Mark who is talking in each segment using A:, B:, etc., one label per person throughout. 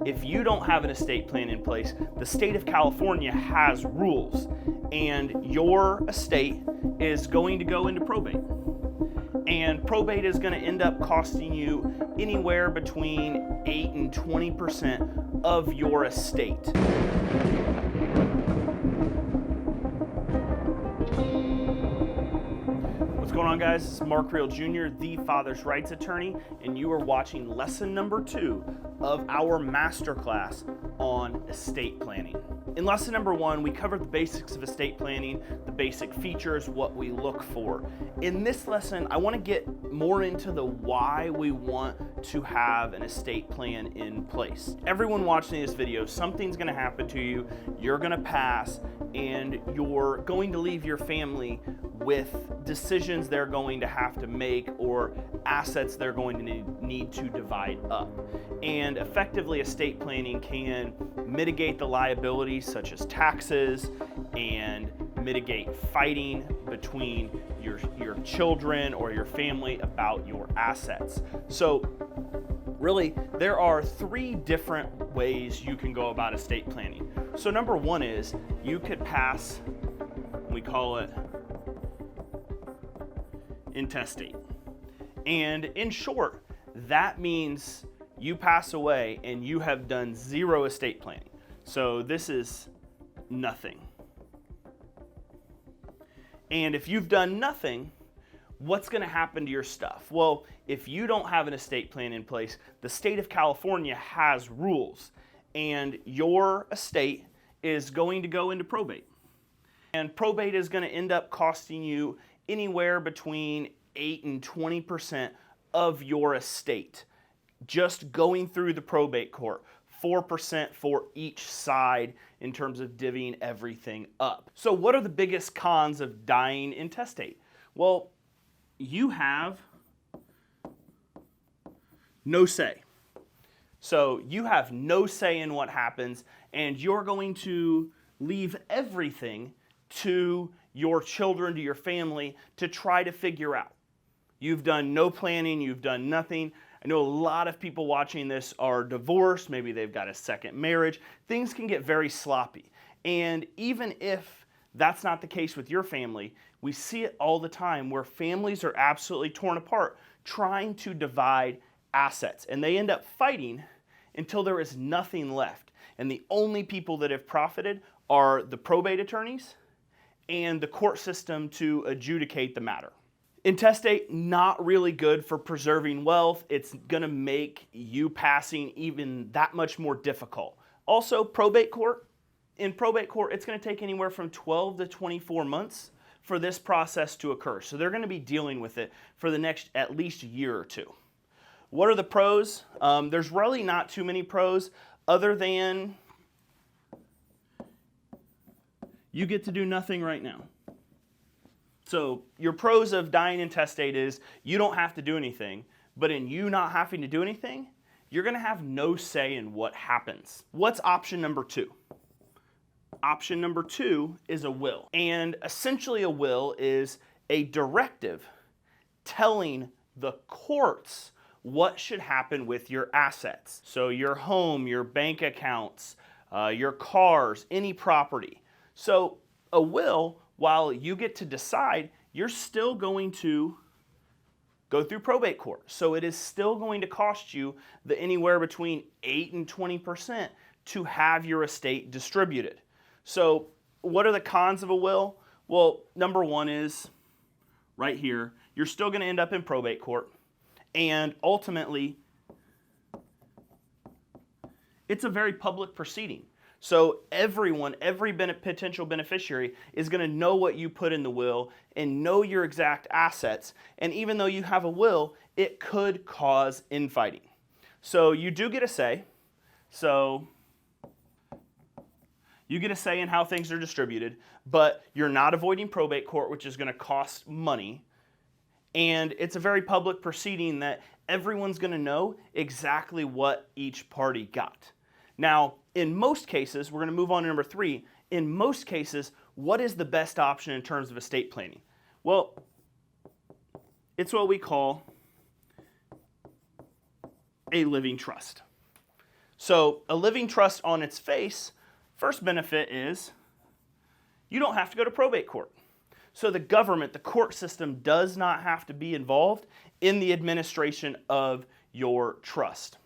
A: if you don't have an estate plan in place, the state of California has rules, and your estate is going to go into probate. And probate is going to end up costing you anywhere between 8 and 20% of your estate. What's going on, guys? This is Mark Reel Jr., the Father's Rights Attorney, and you are watching lesson number 2 of our masterclass on estate planning. In lesson number 1, we covered the basics of estate planning, the basic features, what we look for. In this lesson, I want to get more into the why we want to have an estate plan in place. Everyone watching this video, something's going to happen to you, you're going to pass, and you're going to leave your family with decisions they're going to have to make or assets they're going to need to divide up. And effectively, estate planning can mitigate the liabilities such as taxes and mitigate fighting between your children or your family about your assets. So really, there are 3 different ways you can go about estate planning. So number 1 is you could pass, we call it intestate. And in short, that means you pass away and you have done 0 estate planning. So this is nothing. And if you've done nothing, what's going to happen to your stuff? Well, if you don't have an estate plan in place, the state of California has rules, and your estate is going to go into probate. And probate is going to end up costing you anywhere between 8 and 20% of your estate. Just going through the probate court, 4% for each side in terms of divvying everything up. So what are the biggest cons of dying intestate? Well, you have no say. So you have no say in what happens, and you're going to leave everything to your children, to your family, to try to figure out. You've done no planning, you've done nothing. I know a lot of people watching this are divorced, maybe they've got a second marriage. Things can get very sloppy. And even if that's not the case with your family, we see it all the time where families are absolutely torn apart trying to divide assets. And they end up fighting until there is nothing left. And the only people that have profited are the probate attorneys and the court system to adjudicate the matter. Intestate, not really good for preserving wealth. It's going to make you passing even that much more difficult. Also, probate court. In probate court, it's going to take anywhere from 12 to 24 months for this process to occur. So they're going to be dealing with it for the next at least year or 2. What are the pros? There's really not too many pros other than you get to do nothing right now. So your pros of dying intestate is you don't have to do anything, but in you not having to do anything, you're going to have no say in what happens. What's option number 2? Option number 2 is a will. And essentially a will is a directive telling the courts what should happen with your assets. So your home, your bank accounts, your cars, any property. So a will, while you get to decide, you're still going to go through probate court. So it is still going to cost you anywhere between 8 and 20% to have your estate distributed. So what are the cons of a will? Well, number 1 is right here. You're still going to end up in probate court. And ultimately, it's a very public proceeding. So everyone, every potential beneficiary is going to know what you put in the will and know your exact assets. And even though you have a will, it could cause infighting. So you do get a say. So you get a say in how things are distributed, but you're not avoiding probate court, which is going to cost money. And it's a very public proceeding that everyone's going to know exactly what each party got. Now, in most cases, we're going to move on to number 3. In most cases, what is the best option in terms of estate planning? Well, it's what we call a living trust. So a living trust on its face, first benefit is you don't have to go to probate court. So the government, the court system, does not have to be involved in the administration of your trust.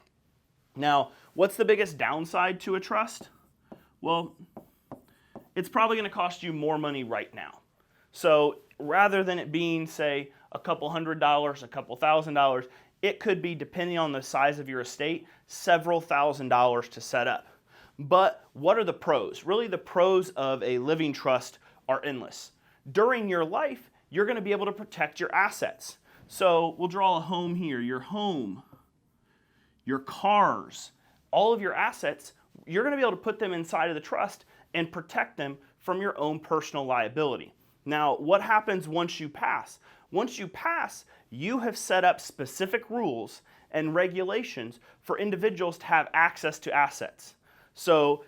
A: Now, what's the biggest downside to a trust? Well, it's probably going to cost you more money right now. So rather than it being, say, a couple $100s, a couple $1,000s, it could be, depending on the size of your estate, several $1,000s to set up. But what are the pros? Really, the pros of a living trust are endless. During your life, you're going to be able to protect your assets. So we'll draw a home here. Your home, your cars, all of your assets, you're going to be able to put them inside of the trust and protect them from your own personal liability. Now, what happens once you pass? Once you pass, you have set up specific rules and regulations for individuals to have access to assets. So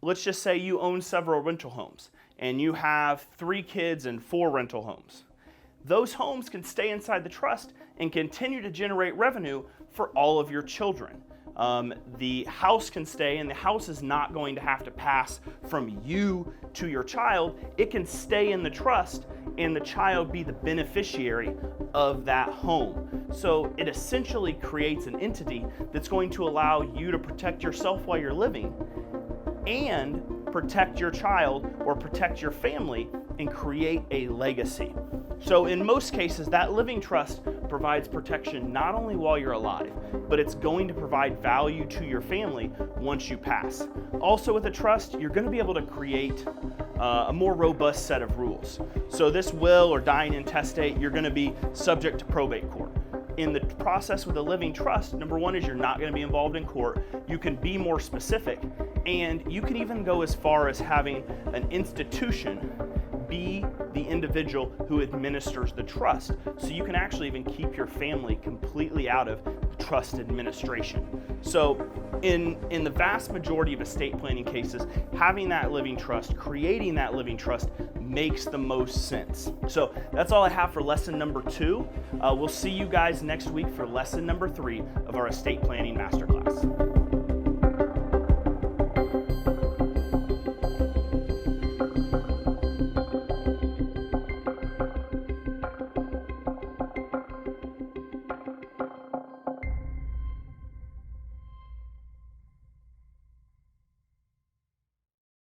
A: let's just say you own several rental homes and you have 3 kids and 4 rental homes. Those homes can stay inside the trust and continue to generate revenue for all of your children. The house can stay, and the house is not going to have to pass from you to your child. It can stay in the trust and the child be the beneficiary of that home. So it essentially creates an entity that's going to allow you to protect yourself while you're living and protect your child or protect your family and create a legacy. So in most cases, that living trust provides protection not only while you're alive, but it's going to provide value to your family once you pass. Also with a trust, you're going to be able to create a more robust set of rules. So this will or dying intestate, you're going to be subject to probate court. In the process with a living trust, number one is you're not going to be involved in court. You can be more specific, and you can even go as far as having an institution be the individual who administers the trust. So you can actually even keep your family completely out of trust administration. So in the vast majority of estate planning cases, having that living trust, creating that living trust makes the most sense. So that's all I have for lesson number 2. We'll see you guys next week for lesson number 3 of our estate planning masterclass.